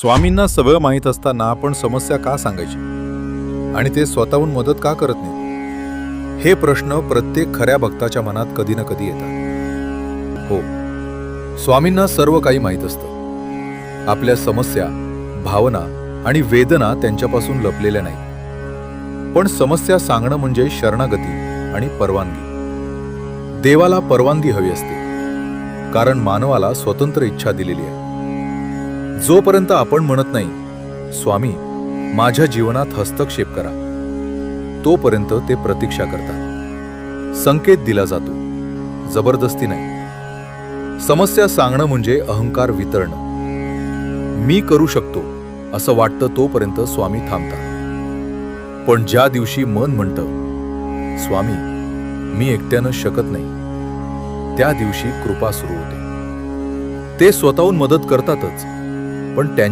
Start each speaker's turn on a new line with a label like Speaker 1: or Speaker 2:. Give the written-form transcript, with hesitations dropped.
Speaker 1: स्वामींना सगळं माहीत असताना आपण समस्या का सांगायची आणि ते स्वतःहून मदत का करत नाही? हे प्रश्न प्रत्येक खऱ्या भक्ताच्या मनात कधी ना कधी येतात. हो, स्वामींना सर्व काही माहीत असतं. आपल्या समस्या, भावना आणि वेदना त्यांच्यापासून लपलेल्या नाहीत. पण समस्या सांगणं म्हणजे शरणागती आणि परवानगी. देवाला परवानगी हवी असते, कारण मानवाला स्वतंत्र इच्छा दिलेली आहे. जोपर्यंत आपण म्हणत नाही, स्वामी माझ्या जीवनात हस्तक्षेप करा, तोपर्यंत ते प्रतीक्षा करतात. संकेत दिला जातो, जबरदस्ती नाही. समस्या सांगणं म्हणजे अहंकार वितरणं. मी करू शकतो असं वाटतं तोपर्यंत स्वामी थांबतात. पण ज्या दिवशी मन म्हणतं, स्वामी मी एकट्यानं शकत नाही, त्या दिवशी कृपा सुरू होते. ते स्वतःहून मदत करतातच, पण त्यांच्या